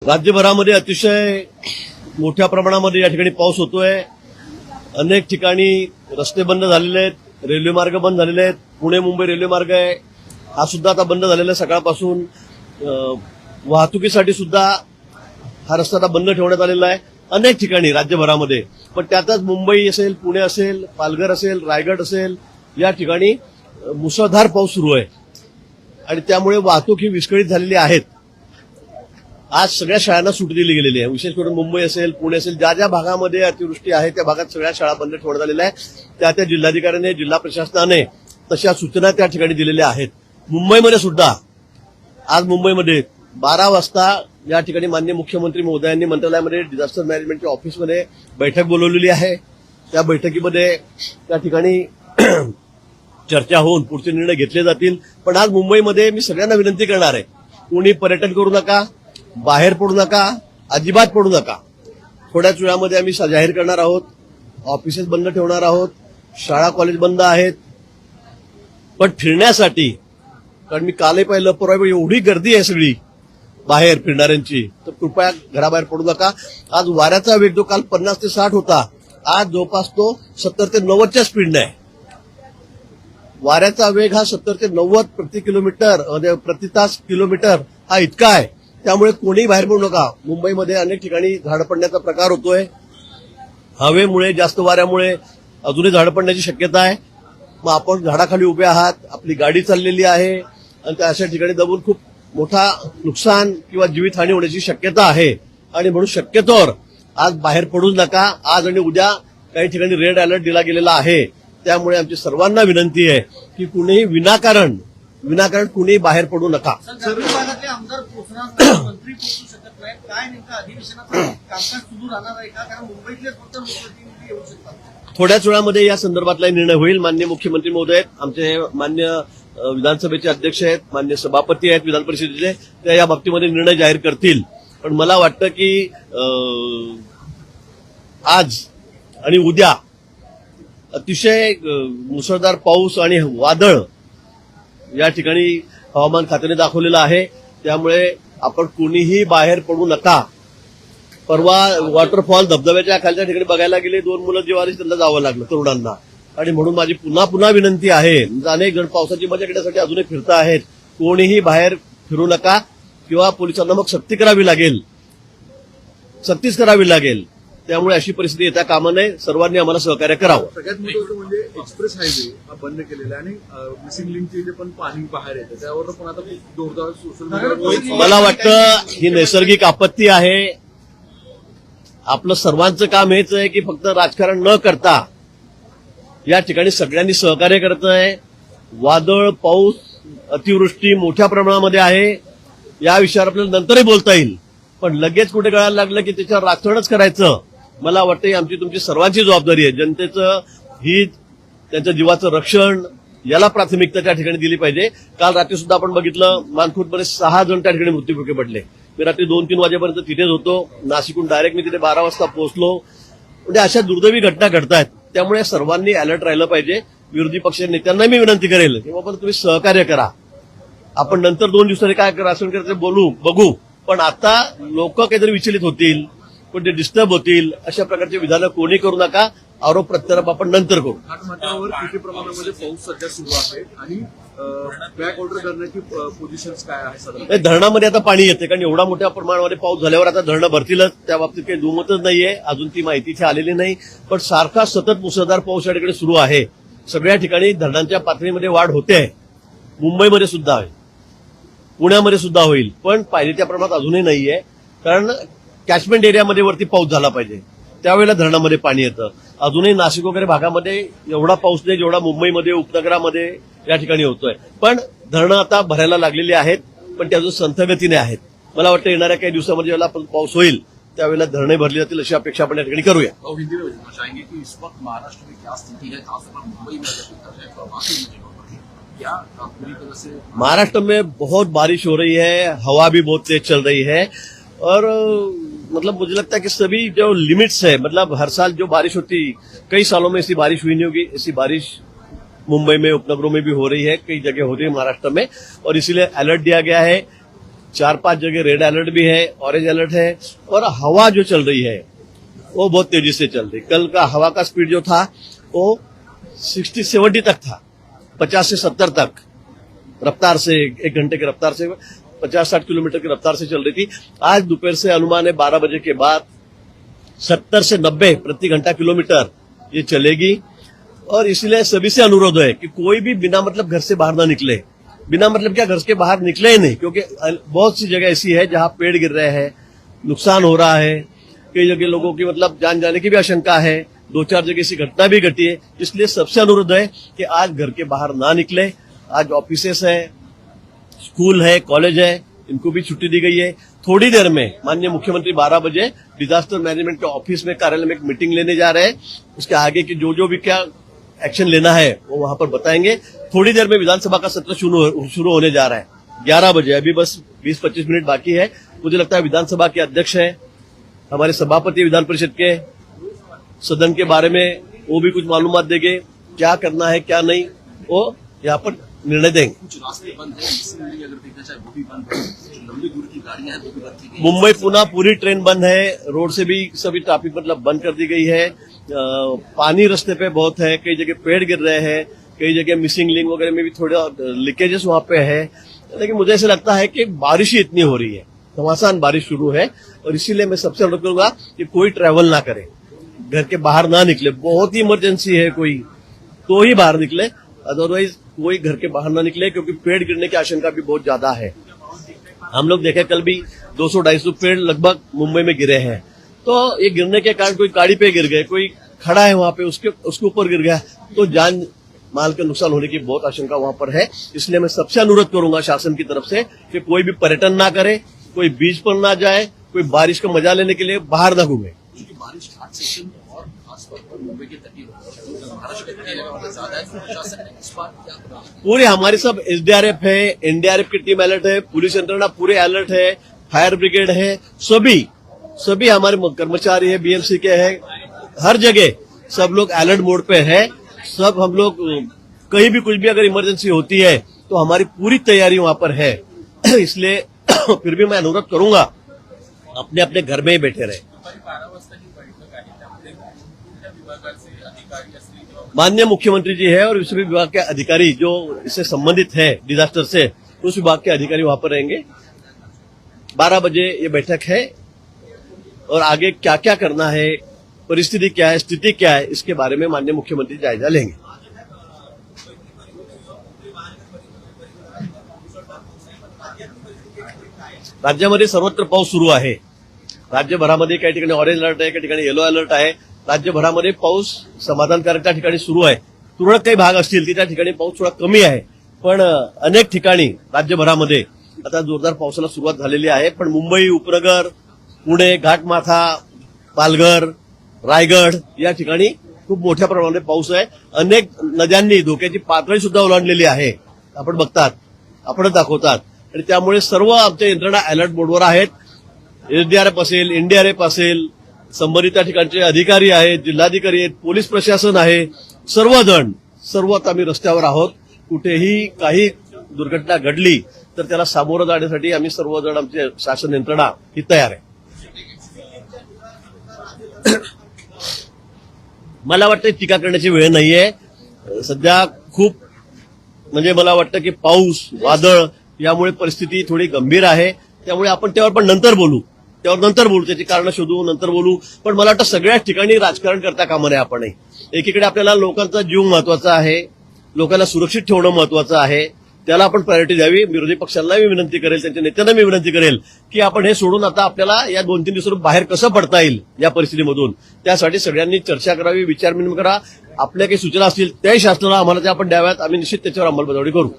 राज्यभरामध्ये अतिशय मोठ्या प्रमाणामध्ये या ठिकाणी पाऊस होतोय. अनेक ठिकाणी रस्ते बंद झालेले आहेत, रेल्वे मार्ग बंद झालेले आहेत. पुणे मुंबई रेल्वे मार्ग आहे, हा सुद्धा आता बंद झालेला आहे सकाळपासून. वाहतुकीसाठी सुद्धा हा रस्ता आता बंद ठेवण्यात आलेला आहे अनेक ठिकाणी राज्यभरामध्ये. पण त्यातच मुंबई असेल, पुणे असेल, पालघर असेल, रायगड असेल, या ठिकाणी मुसळधार पाऊस सुरू आहे आणि त्यामुळे वाहतूक ही विस्कळीत झालेली आहेत. आज सगळ्या शाळांना सुट्टी दिली गेलेली आहे. विशेष करून मुंबई असेल, पुणे असेल, ज्या ज्या भागामध्ये अतिवृष्टी आहे त्या भागात सगळ्या शाळा बंद ठेवण्यात आलेल्या आहे. त्या जिल्हाधिकाऱ्यांनी, जिल्हा प्रशासनाने तशा सूचना त्या ठिकाणी दिलेल्या आहेत. मुंबईमध्ये सुद्धा आज मुंबईमध्ये 12 वाजता या ठिकाणी माननीय मुख्यमंत्री महोदयांनी मंत्रालयामध्ये डिझास्टर मॅनेजमेंटच्या ऑफिसमध्ये बैठक बोलवलेली आहे. त्या बैठकीमध्ये त्या ठिकाणी चर्चा होऊन पुढचे निर्णय घेतले जातील. पण आज मुंबईमध्ये मी सगळ्यांना विनंती करणार आहे, कोणी पर्यटन करू नका, बाहेर पडू नका, अजिबात पडू नका. थोड्याच वेळामध्ये आम्ही जाहीर करणार आहोत, ऑफिसेस बंद ठेवणार आहोत, शाळा कॉलेज बंद आहेत. पण फिरण्यासाठी, कारण मी कालही पाहिलं, परवा एवढी गर्दी आहे सगळी बाहेर फिरणाऱ्यांची, तर कृपया घराबाहेर पडू नका. आज वाऱ्याचा वेग जो काल 50 ते 60 होता, आज जवळपास तो 70 ते 90च्या स्पीडने आहे. वाऱ्याचा वेग हा 70 ते 90 प्रति तास किलोमीटर हा इतका आहे. त्यामुळे कोणीही बाहेर पडू नका. मुंबईमध्ये अनेक ठिकाणी झाड पडण्याचा प्रकार होतोय. हवेमुळे, जास्त वाऱ्यामुळे अजूनही झाड पडण्याची शक्यता आहे. मग आपण झाडाखाली उभे आहात, आपली गाडी चाललेली आहे आणि त्या अशा ठिकाणी दबून खूप मोठा नुकसान किंवा जीवितहानी होण्याची शक्यता आहे. आणि म्हणून शक्यतोवर आज बाहेर पडूच नका. आज आणि उद्या काही ठिकाणी रेड अलर्ट दिला गेलेला आहे. त्यामुळे आमची सर्वांना विनंती आहे की कुणीही विनाकारण कुणीही बाहेर पडू नका. सर्व भागातले आमदार पोहोचणार, मंत्री पोहोचू शकत नाहीत. काय नेमकं अधिवेशनाचं कामकाज सुरू राहणार आहे का? कारण मुंबईतलेच फक्त लोकप्रतिनिधी येऊ शकतात. थोड्याच वेळामध्ये या संदर्भातला निर्णय होईल. माननीय मुख्यमंत्री महोदय, आमचे मान्य विधानसभेचे अध्यक्ष आहेत, मान्य सभापती आहेत विधान परिषदेचे, त्या या बाबतीमध्ये निर्णय जाहीर करतील. पण मला वाटतं की आज आणि उद्या अतिशय मुसळधार पाऊस आणि वादळ या ठिकाणी हवामान खात्याने दाखवलेलं आहे. त्यामुळे आपण कुणीही बाहेर पडू नका. परवा वॉटरफॉल धबधब्याच्या खालच्या ठिकाणी बघायला गेले, 2 मुलं जिवारी त्यांना जावं लागलं तरुणांना. आणि म्हणून माझी पुन्हा विनंती आहे, अनेक जण पावसाची मजा घेण्यासाठी अजूनही फिरता आहेत, कोणीही बाहेर फिरू नका किंवा पोलिसांना मग सक्तीच करावी लागेल. त्यामुळे अशी परिस्थिती येता कामा नये. सर्वांनी आम्हाला सहकार्य करावं. सगळ्यात महत्त्वाचं म्हणजे एक्सप्रेस हायवे हा बंद केलेला आहे आणि मिसिंग लिंकचे जे पण पाणी बाहेर येतं त्यावर पण आता जोरदार सोशल मीडियावर मला वाटतं ही नैसर्गिक आपत्ती आहे. आपलं सर्वांचं काम हेच आहे की फक्त राजकारण न करता या ठिकाणी सगळ्यांनी सहकार्य करत आहे. वादळ, पाऊस, अतिवृष्टी मोठ्या प्रमाणामध्ये आहे. या विषयावर आपल्याला नंतरही बोलता येईल. पण लगेच कुठे कळायला लागलं की त्याच्यावर राखणच करायचं. मला वाटतं आमची तुमची सर्वांची जबाबदारी आहे. जनतेचं हित, त्यांच्या जीवाचं रक्षण याला प्राथमिकता त्या ठिकाणी दिली पाहिजे. काल रात्री सुद्धा आपण बघितलं, मानखुर्दमध्ये 6 जण त्या ठिकाणी मृत्युमुखी पडले. मी रात्री 2-3 वाजेपर्यंत तिथेच होतो. नाशिकहून डायरेक्ट मी तिथे 12 वाजता पोहोचलो. म्हणजे अशा दुर्दैवी घटना घडतायत. त्यामुळे सर्वांनी अलर्ट राहिलं पाहिजे. विरोधी पक्ष नेत्यांना मी विनंती करेल की बाबा तुम्ही सहकार्य करा. आपण नंतर 2 दिवसांनी काय राशन करायचं बघू. पण आता लोक काहीतरी विचलित होतील, कोणते डिस्टर्ब होतील, अशा प्रकारचे विधानं कोणी करू नका. आरोप प्रत्यारोप आपण नंतर करू. घाटमाथ्यावर किती प्रमाणामध्ये पाऊस सध्या सुरू आहे आणि बॅक ऑर्डर करण्याची पोझिशन्स काय आहे सर? धरणामध्ये आता पाणी येते, कारण एवढा मोठ्या प्रमाणामध्ये पाऊस झाल्यावर आता धरणं भरतीलच. त्या बाबतीत काही दुमतच नाहीये. अजून ती माहिती इथे आलेली नाही. पण सारखा सतत मुसळधार पाऊस या ठिकाणी सुरू आहे. सगळ्या ठिकाणी धरणांच्या पातळीमध्ये वाढ होते आहे. मुंबईमध्ये सुद्धा आहे, पुण्यामध्ये सुद्धा होईल. पण पाहिजे त्या प्रमाणात अजूनही नाहीये. कारण कॅचमेंट एरियामध्ये वरती पाऊस झाला पाहिजे, त्यावेळेला धरणामध्ये पाणी येतं. अजूनही नाशिक वगैरे भागामध्ये एवढा पाऊस नाही जेवढा मुंबईमध्ये, उपनगरामध्ये या ठिकाणी होतोय. पण धरणं आता भरायला लागलेली आहेत, पण ते अजून संथगतीने आहेत. मला वाटतं येणाऱ्या काही दिवसामध्ये जेव्हा पाऊस होईल त्यावेळेला धरणे भरली जातील अशी अपेक्षा आपण या ठिकाणी करूया. महाराष्ट्र में बहुत बारिश हो रही है, हवा भी बहुत तेज चल रही है और मतलब मुझे लगता है कि सभी जो लिमिट्स है, मतलब हर साल जो बारिश होती, कई सालों में ऐसी बारिश हुई नहीं होगी. ऐसी बारिश मुंबई में, उपनगरों में भी हो रही है, कई जगह हो रही है महाराष्ट्र में. और इसीलिए अलर्ट दिया गया है. 4-5 जगह रेड अलर्ट भी है, ऑरेंज अलर्ट है, और हवा जो चल रही है वो बहुत तेजी से चल रही। कल का हवा का स्पीड जो था वो 60-70 तक था, 50 से 70 तक रफ्तार से, 1 घंटे की रफ्तार से 50-60 किलोमीटर की रफ्तार से चल रही थी। आज दोपहर से अनुमान है 12 बजे के बाद 70 से 90 प्रति घंटा किलोमीटर ये चलेगी। और इसलिए सभी से अनुरोध है कि कोई भी बिना मतलब घर से बाहर ना निकले। बिना मतलब क्या, घर के बाहर निकले ही नहीं, क्योंकि बहुत सी जगह ऐसी है जहां पेड़ गिर रहे हैं, नुकसान हो रहा है, कई जगह लोगों की मतलब जान जाने की भी आशंका है, 2-4 जगह ऐसी घटना भी घटी है। इसलिए सबसे अनुरोध है कि आज घर के बाहर ना निकले। आज ऑफिसेस है, स्कूल है, कॉलेज है, इनको भी छुट्टी दी गई है। थोड़ी देर में माननीय मुख्यमंत्री 12 बजे डिजास्टर मैनेजमेंट के ऑफिस में, कार्यालय में एक मीटिंग लेने जा रहे हैं। उसके आगे की जो भी क्या एक्शन लेना है वो वहां पर बताएंगे। थोड़ी देर में विधानसभा का सत्र शुरू होने जा रहा है 11 बजे। अभी बस 20-25 मिनट बाकी है। मुझे लगता है विधानसभा के अध्यक्ष है, हमारे सभापति विधान परिषद के, सदन के बारे में वो भी कुछ मालूमात देंगे, क्या करना है क्या नहीं, वो यहाँ पर निर्णय देंगे। कुछ रास्ते बंद है, इसलिए अगर देखा जाए वो भी बंद है, जो लंबी दूर की गाड़ियां हैं वो भी बंद की गई। मुंबई पुणे पूरी ट्रेन बंद है, रोड से भी सभी ट्रैफिक मतलब बंद कर दी गई है। पानी रास्ते पे बहुत है, कई जगह पेड़ गिर रहे हैं, कई जगह मिसिंग लिंक वगैरह में भी थोड़ा लीकेजेस वहां पे है। लेकिन मुझे ऐसा लगता है कि बारिश ही इतनी हो रही है, घमासान बारिश शुरू है, और इसीलिए मैं सबसे अनुरोध करूंगा कि कोई ट्रैवल ना करे, घर के बाहर ना निकले। बहुत ही इमरजेंसी है कोई तो ही बाहर निकले, अदरवाइज कोई घर के बाहर ना निकले, क्योंकि पेड़ गिरने की आशंका भी बहुत ज्यादा है। हम लोग देखे कल भी 200-250 पेड़ लगभग मुंबई में गिरे हैं। तो ये गिरने के कारण कोई गाड़ी पे गिर गए, कोई खड़ा है वहां पे उसके ऊपर गिर गया, तो जान माल का नुकसान होने की बहुत आशंका वहां पर है। इसलिए मैं सबसे अनुरोध करूंगा शासन की तरफ से कि कोई भी पर्यटन ना करे, कोई बीच पर ना जाए, कोई बारिश का मजा लेने के लिए बाहर ना घूमे। क्योंकि बारिश घाट सेक्शन और खासतौर पर मुंबई के तटीय महाराष्ट्र के तटीय इलाकों में ज्यादा है, तो प्रशासन ने इस बार क्या करा? पूरे हमारे सब एसडीआरएफ है, एनडीआरएफ की टीम अलर्ट है, पुलिस यंत्रणा पूरे अलर्ट है, फायर ब्रिगेड है, सभी हमारे कर्मचारी है, बीएमसी के है, हर जगह सब लोग अलर्ट मोड पे है। सब हम लोग कहीं भी कुछ भी अगर इमरजेंसी होती है तो हमारी पूरी तैयारी वहां पर है। इसलिए फिर भी मैं अनुरोध करूंगा अपने अपने घर में ही बैठे रहे। माननीय मुख्यमंत्री जी है और सभी विभाग के अधिकारी जो इससे संबंधित है, डिजास्टर से, उस विभाग के अधिकारी वहां पर रहेंगे। 12 बजे ये बैठक है और आगे क्या क्या करना है, परिस्थिति क्या है, स्थिति क्या है, इसके बारे में माननीय मुख्यमंत्री जायजा लेंगे। राज्यामध्ये सर्वत्र पाऊस सुरू आहे। राज्यभरामध्ये काही ठिकाणी ऑरेंज अलर्ट आहे, काही ठिकाणी येलो अलर्ट आहे। राज्यभरामध्ये पाऊस समाधानकारक त्या ठिकाणी सुरू आहे। तुरळक काही भाग असतील की त्या ठिकाणी पाऊस थोडा कमी आहे, पण अनेक ठिकाणी राज्यभरामध्ये आता जोरदार पावसाला सुरुवात झालेली आहे। पण मुंबई उपनगर, पुणे, घाटमाथा, पालघर, रायगड या ठिकाणी खूप मोठ्या प्रमाणात पाऊस आहे। अनेक नद्यांनी धोक्याची पातळी सुद्धा ओलांडलेली आहे, आपण बघतात, आपणच दाखवतात, आणि त्यामुळे सर्व आमच्या यंत्रणा अलर्ट मोडवर आहेत। एसडीआरएफ असेल, एनडीआरएफ असेल, संबंधित त्या ठिकाणचे अधिकारी आहेत, जिल्हाधिकारी आहेत, पोलीस प्रशासन आहे, सर्व आता आम्ही रस्त्यावर आहोत। कुठेही काही दुर्घटना घडली तर त्याला सामोरं जाण्यासाठी आम्ही सर्वजण आमचे शासन यंत्रणा ही तयार आहे। मला वाटतं टीका करण्याची वेळ नाहीये। सध्या खूप मला वाटतं की पाऊस, वादळ यामुळे परिस्थिती थोडी गंभीर आहे। त्यामुळे आपण त्यावर पण नंतर बोलू, त्याची कारणं शोधू, नंतर बोलू। पण मला वाटतं सगळ्याच ठिकाणी राजकारण करता कामा नये आपणही। एकीकडे आपल्याला लोकांचा जीव महत्वाचा आहे, लोकांना सुरक्षित ठेवणं महत्वाचं आहे, त्याला आपण प्रायोरिटी द्यावी। विरोधी पक्षांना मी विनंती करेल, त्यांच्या नेत्यांना मी विनंती करेल की आपण हे सोडून आता आपल्याला या 2-3 दिवसातून बाहेर कसं पडता येईल या परिस्थितीमधून, त्यासाठी सगळ्यांनी चर्चा करावी, विचार विनिमय करा। आपल्या काही सूचना असतील त्याही शासनाला आम्हाला त्या आपण द्याव्यात, आम्ही निश्चित त्याच्यावर अंमलबजावणी करू।